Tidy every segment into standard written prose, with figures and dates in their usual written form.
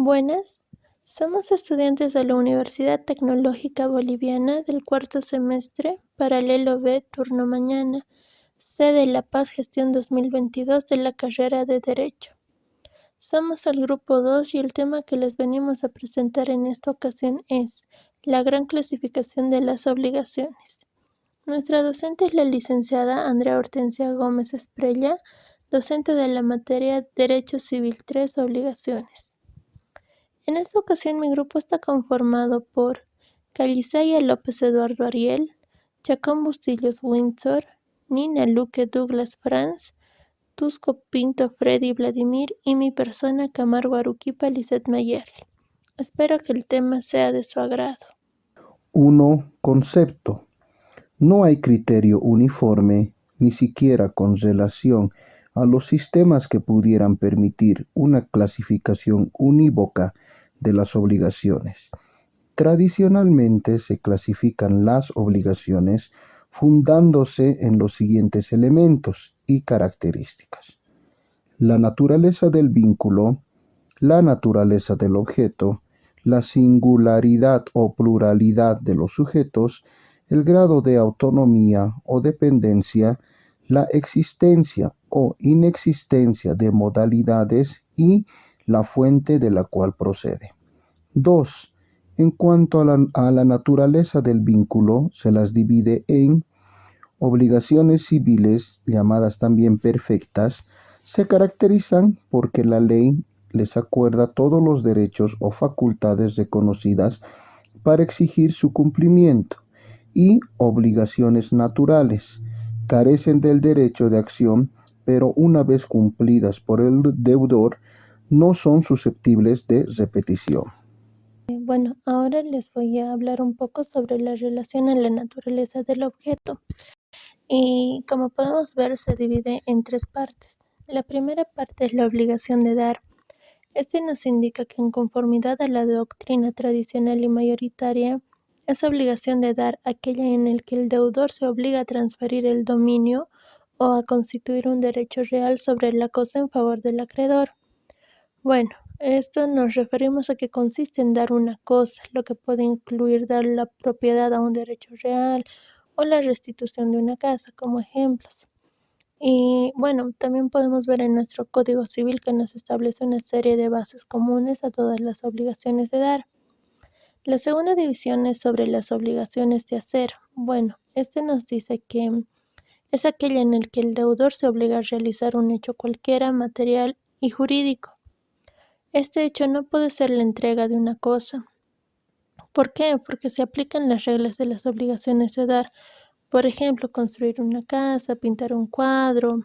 Buenas, somos estudiantes de la Universidad Tecnológica Boliviana del cuarto semestre, paralelo B, turno mañana, sede La Paz Gestión 2022 de la carrera de Derecho. Somos el grupo 2 y el tema que les venimos a presentar en esta ocasión es la gran clasificación de las obligaciones. Nuestra docente es la licenciada Andrea Hortensia Gómez Esprella, docente de la materia Derecho Civil 3, Obligaciones. En esta ocasión mi grupo está conformado por Calizaya López Eduardo Ariel, Chacón Bustillos Windsor, Nina Luque Douglas Franz, Tusco Pinto Freddy Vladimir y mi persona Camargo Aruquipa Lizeth Mayerli. Espero que el tema sea de su agrado. 1. Concepto. No hay criterio uniforme, ni siquiera con relación a los sistemas que pudieran permitir una clasificación unívoca de las obligaciones. Tradicionalmente se clasifican las obligaciones fundándose en los siguientes elementos y características: la naturaleza del vínculo, la naturaleza del objeto, la singularidad o pluralidad de los sujetos, el grado de autonomía o dependencia, la existencia o inexistencia de modalidades y la fuente de la cual procede. 2. En cuanto a la naturaleza del vínculo, se las divide en obligaciones civiles, llamadas también perfectas. Se caracterizan porque la ley les acuerda todos los derechos o facultades reconocidas para exigir su cumplimiento, y obligaciones naturales. Carecen del derecho de acción, pero una vez cumplidas por el deudor, no son susceptibles de repetición. Bueno, ahora les voy a hablar un poco sobre la relación a la naturaleza del objeto. Y como podemos ver, se divide en tres partes. La primera parte es la obligación de dar. Este nos indica que en conformidad a la doctrina tradicional y mayoritaria, es obligación de dar aquella en el que el deudor se obliga a transferir el dominio o a constituir un derecho real sobre la cosa en favor del acreedor. Bueno, esto nos referimos a que consiste en dar una cosa, lo que puede incluir dar la propiedad a un derecho real o la restitución de una casa como ejemplos. Y bueno, también podemos ver en nuestro Código Civil que nos establece una serie de bases comunes a todas las obligaciones de dar. La segunda división es sobre las obligaciones de hacer. Bueno, este nos dice que es aquella en el que el deudor se obliga a realizar un hecho cualquiera, material y jurídico. Este hecho no puede ser la entrega de una cosa. ¿Por qué? Porque se aplican las reglas de las obligaciones de dar. Por ejemplo, construir una casa, pintar un cuadro,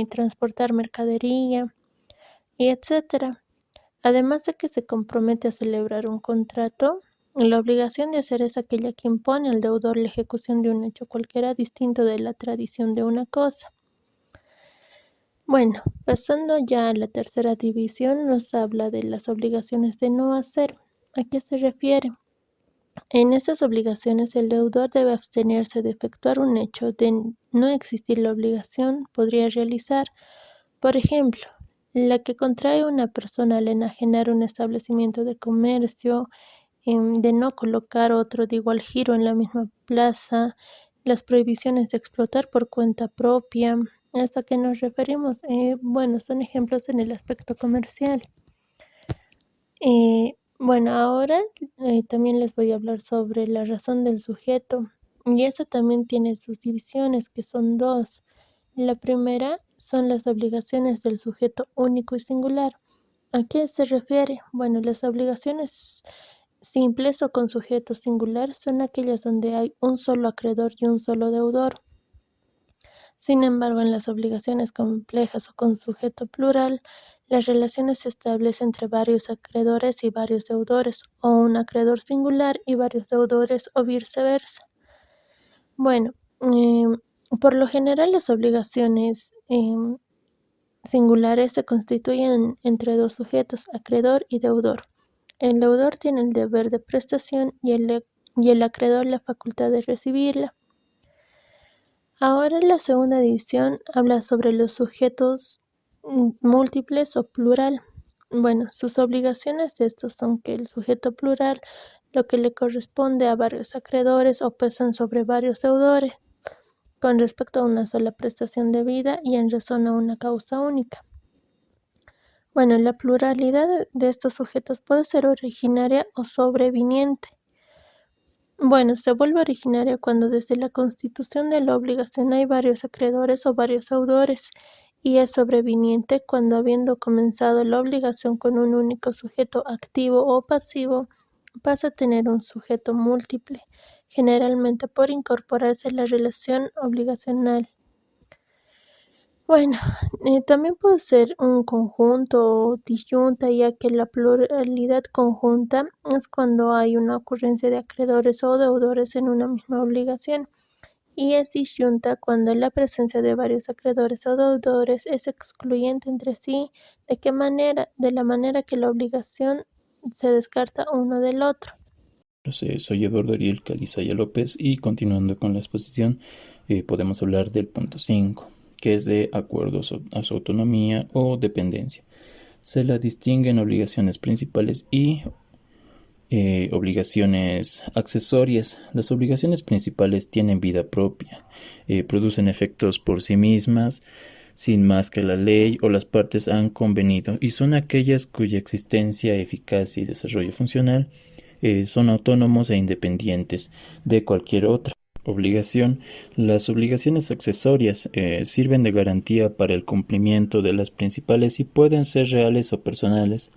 transportar mercadería, y etcétera. Además de que se compromete a celebrar un contrato, la obligación de hacer es aquella que impone al deudor la ejecución de un hecho cualquiera distinto de la tradición de una cosa. Bueno, pasando ya a la tercera división, nos habla de las obligaciones de no hacer. ¿A qué se refiere? En estas obligaciones el deudor debe abstenerse de efectuar un hecho de no existir la obligación podría realizar. Por ejemplo, la que contrae una persona al enajenar un establecimiento de comercio, de no colocar otro de igual giro en la misma plaza, las prohibiciones de explotar por cuenta propia. ¿Hasta qué nos referimos? Bueno, son ejemplos en el aspecto comercial. Bueno, ahora también les voy a hablar sobre la razón del sujeto, y esta también tiene sus divisiones, que son dos. La primera son las obligaciones del sujeto único y singular. ¿A qué se refiere? Bueno, las obligaciones simples o con sujeto singular son aquellas donde hay un solo acreedor y un solo deudor. Sin embargo, en las obligaciones complejas o con sujeto plural, las relaciones se establecen entre varios acreedores y varios deudores, o un acreedor singular y varios deudores, o viceversa. Bueno, por lo general las obligaciones singulares se constituyen entre dos sujetos, acreedor y deudor. El deudor tiene el deber de prestación y el acreedor la facultad de recibirla. Ahora la segunda división habla sobre los sujetos múltiples o plural. Bueno, sus obligaciones de estos son que el sujeto plural, lo que le corresponde a varios acreedores o pesan sobre varios deudores, con respecto a una sola prestación debida y en razón a una causa única. Bueno, la pluralidad de estos sujetos puede ser originaria o sobreviniente. Bueno, se vuelve originaria cuando desde la constitución de la obligación hay varios acreedores o varios deudores, y es sobreviniente cuando, habiendo comenzado la obligación con un único sujeto activo o pasivo, pasa a tener un sujeto múltiple, generalmente por incorporarse la relación obligacional. Bueno, también puede ser un conjunto o disyunta, ya que la pluralidad conjunta es cuando hay una ocurrencia de acreedores o deudores en una misma obligación, y es disyunta cuando la presencia de varios acreedores o deudores es excluyente entre sí, de la manera que la obligación se descarta uno del otro. Soy Eduardo Ariel Calizaya López y continuando con la exposición podemos hablar del punto 5, que es de acuerdos a su autonomía o dependencia. Se la distingue en obligaciones principales y obligaciones accesorias. Las obligaciones principales tienen vida propia, producen efectos por sí mismas, sin más que la ley o las partes han convenido, y son aquellas cuya existencia, eficacia y desarrollo funcional son autónomos e independientes de cualquier otra obligación. Las obligaciones accesorias sirven de garantía para el cumplimiento de las principales y pueden ser reales o personales.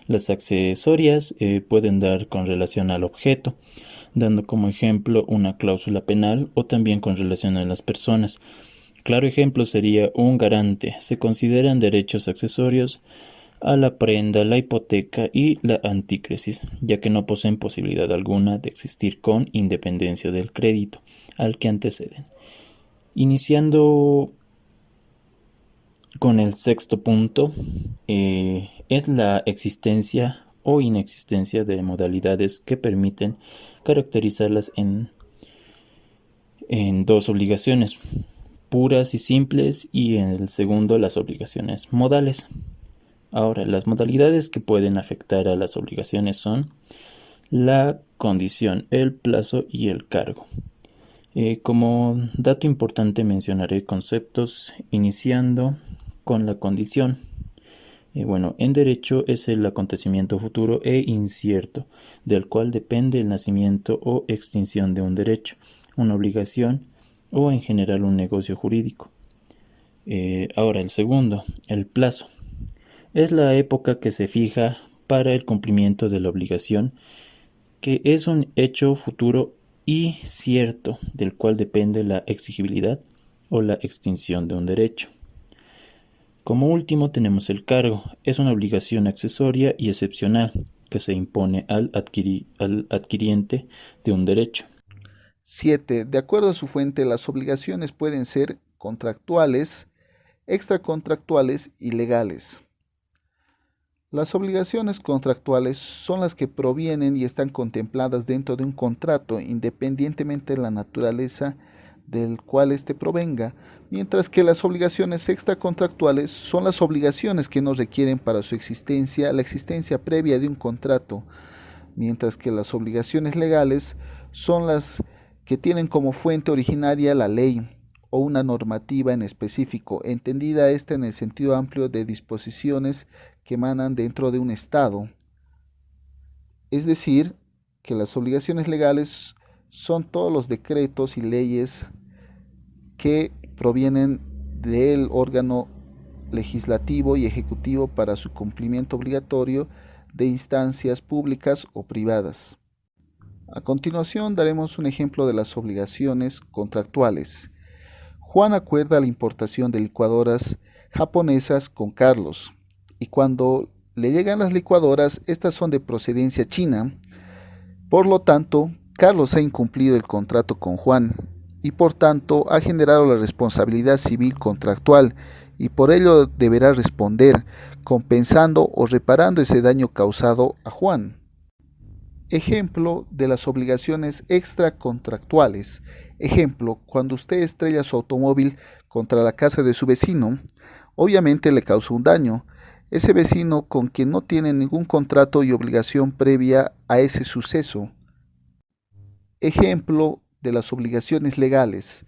Las accesorias pueden dar con relación al objeto, dando como ejemplo una cláusula penal, o también con relación a las personas. Claro ejemplo sería un garante. Se consideran derechos accesorios a la prenda, la hipoteca y la antícresis, ya que no poseen posibilidad alguna de existir con independencia del crédito al que anteceden. Iniciando con el sexto punto, es la existencia o inexistencia de modalidades que permiten caracterizarlas en dos obligaciones, puras y simples, y en el segundo las obligaciones modales. Ahora, las modalidades que pueden afectar a las obligaciones son la condición, el plazo y el cargo. Como dato importante mencionaré conceptos iniciando con la condición. Bueno, en derecho es el acontecimiento futuro e incierto, del cual depende el nacimiento o extinción de un derecho, una obligación o en general un negocio jurídico. Ahora, el segundo, el plazo. Es la época que se fija para el cumplimiento de la obligación, que es un hecho futuro y cierto, del cual depende la exigibilidad o la extinción de un derecho. Como último tenemos el cargo. Es una obligación accesoria y excepcional que se impone al adquiriente de un derecho. 7. De acuerdo a su fuente, las obligaciones pueden ser contractuales, extracontractuales y legales. Las obligaciones contractuales son las que provienen y están contempladas dentro de un contrato, independientemente de la naturaleza del cual éste provenga, mientras que las obligaciones extracontractuales son las obligaciones que no requieren para su existencia la existencia previa de un contrato, mientras que las obligaciones legales son las que tienen como fuente originaria la ley o una normativa en específico, entendida esta en el sentido amplio de disposiciones que emanan dentro de un Estado. Es decir, que las obligaciones legales son todos los decretos y leyes que provienen del órgano legislativo y ejecutivo para su cumplimiento obligatorio de instancias públicas o privadas. A continuación daremos un ejemplo de las obligaciones contractuales. Juan acuerda la importación de licuadoras japonesas con Carlos, y cuando le llegan las licuadoras, estas son de procedencia china. Por lo tanto, Carlos ha incumplido el contrato con Juan y por tanto ha generado la responsabilidad civil contractual, y por ello deberá responder compensando o reparando ese daño causado a Juan. Ejemplo de las obligaciones extracontractuales. Ejemplo, cuando usted estrella su automóvil contra la casa de su vecino, obviamente le causó un daño. ese vecino con quien no tiene ningún contrato y obligación previa a ese suceso. Ejemplo de las obligaciones legales.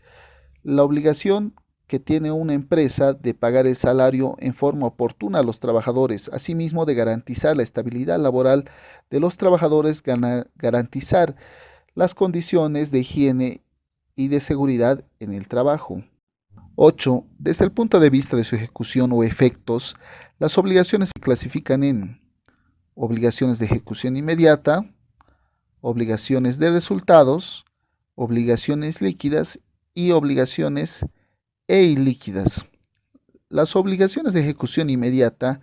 La obligación que tiene una empresa de pagar el salario en forma oportuna a los trabajadores, asimismo de garantizar la estabilidad laboral de los trabajadores, garantizar las condiciones de higiene y de seguridad en el trabajo. 8. Desde el punto de vista de su ejecución o efectos, las obligaciones se clasifican en obligaciones de ejecución inmediata, obligaciones de resultados, obligaciones líquidas y obligaciones ilíquidas. Las obligaciones de ejecución inmediata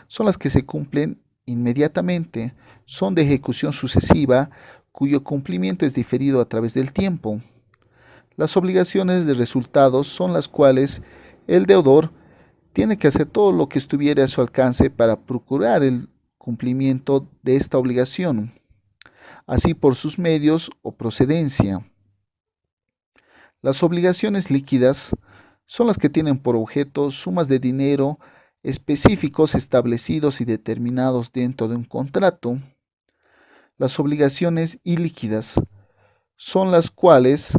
son las que se cumplen inmediatamente, son de ejecución sucesiva, cuyo cumplimiento es diferido a través del tiempo. Las obligaciones de resultados son las cuales el deudor tiene que hacer todo lo que estuviera a su alcance para procurar el cumplimiento de esta obligación, así por sus medios o procedencia. Las obligaciones líquidas son las que tienen por objeto sumas de dinero específicos establecidos y determinados dentro de un contrato. Las obligaciones ilíquidas son las cuales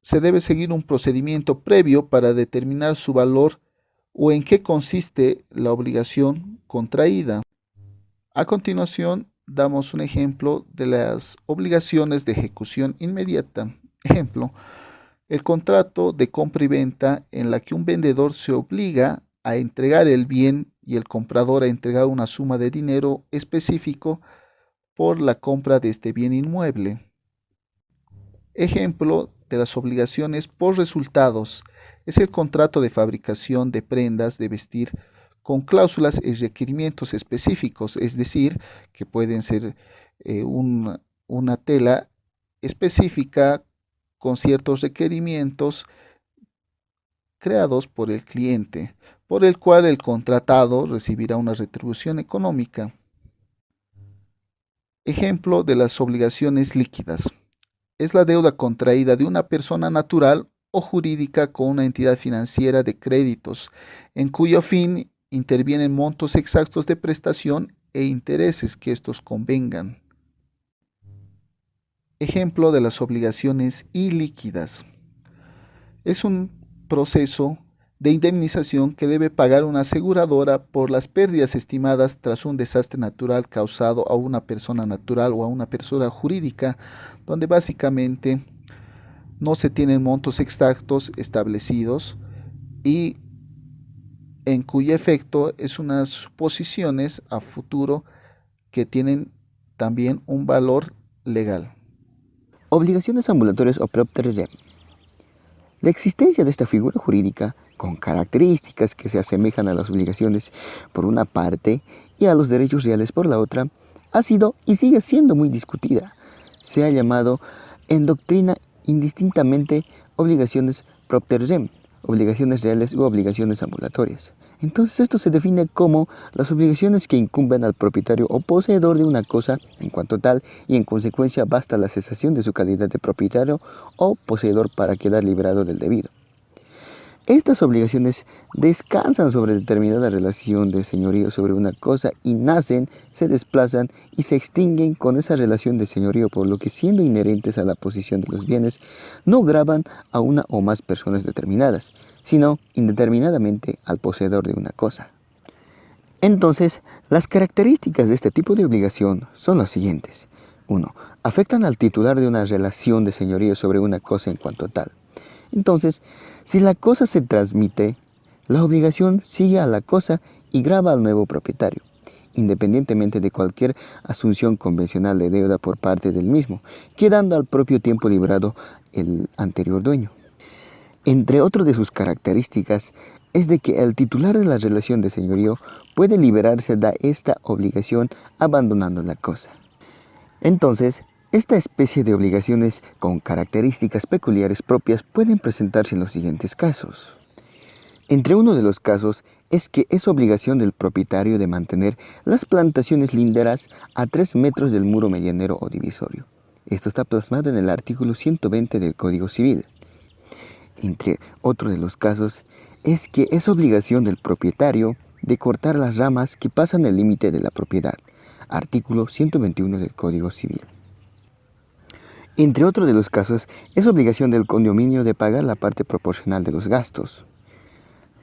se debe seguir un procedimiento previo para determinar su valor o en qué consiste la obligación contraída. A continuación, damos un ejemplo de las obligaciones de ejecución inmediata. Ejemplo, el contrato de compra y venta en la que un vendedor se obliga a entregar el bien y el comprador a entregar una suma de dinero específico por la compra de este bien inmueble. Ejemplo de las obligaciones por resultados es el contrato de fabricación de prendas de vestir con cláusulas y requerimientos específicos, es decir, que pueden ser una tela específica con ciertos requerimientos creados por el cliente, por el cual el contratado recibirá una retribución económica. Ejemplo de las obligaciones líquidas. Es la deuda contraída de una persona natural o jurídica con una entidad financiera de créditos, en cuyo fin intervienen montos exactos de prestación e intereses que estos convengan. Ejemplo de las obligaciones ilíquidas. Es un proceso de indemnización que debe pagar una aseguradora por las pérdidas estimadas tras un desastre natural causado a una persona natural o a una persona jurídica, donde básicamente no se tienen montos exactos establecidos y en cuyo efecto es unas suposiciones a futuro que tienen también un valor legal. Obligaciones ambulatorias o propter. La existencia de esta figura jurídica, con características que se asemejan a las obligaciones por una parte y a los derechos reales por la otra, ha sido y sigue siendo muy discutida. Se ha llamado en doctrina indistintamente obligaciones propter rem, obligaciones reales u obligaciones ambulatorias. Entonces esto se define como las obligaciones que incumben al propietario o poseedor de una cosa en cuanto tal y en consecuencia basta la cesación de su calidad de propietario o poseedor para quedar librado del debido. Estas obligaciones descansan sobre determinada relación de señorío sobre una cosa y nacen, se desplazan y se extinguen con esa relación de señorío, por lo que siendo inherentes a la posición de los bienes, no gravan a una o más personas determinadas, sino indeterminadamente al poseedor de una cosa. Entonces, las características de este tipo de obligación son las siguientes. 1. Afectan al titular de una relación de señorío sobre una cosa en cuanto tal. Entonces, si la cosa se transmite, la obligación sigue a la cosa y grava al nuevo propietario, independientemente de cualquier asunción convencional de deuda por parte del mismo, quedando al propio tiempo librado el anterior dueño. Entre otras de sus características es de que el titular de la relación de señorío puede liberarse de esta obligación abandonando la cosa. Entonces, esta especie de obligaciones con características peculiares propias pueden presentarse en los siguientes casos. Entre uno de los casos es que es obligación del propietario de mantener las plantaciones linderas a 3 metros del muro medianero o divisorio. Esto está plasmado en el artículo 120 del Código Civil. Entre otro de los casos es que es obligación del propietario de cortar las ramas que pasan el límite de la propiedad, artículo 121 del Código Civil. Entre otros de los casos, es obligación del condominio de pagar la parte proporcional de los gastos.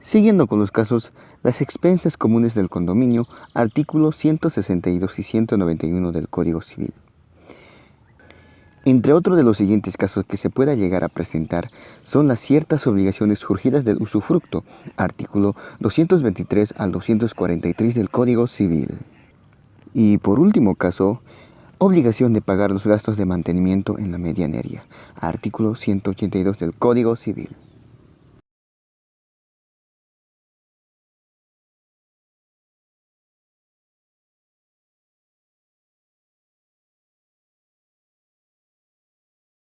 Siguiendo con los casos, las expensas comunes del condominio, artículos 162 y 191 del Código Civil. Entre otros de los siguientes casos que se pueda llegar a presentar son las ciertas obligaciones surgidas del usufructo, artículo 223 al 243 del Código Civil. Y por último caso, obligación de pagar los gastos de mantenimiento en la medianería, artículo 182 del Código Civil.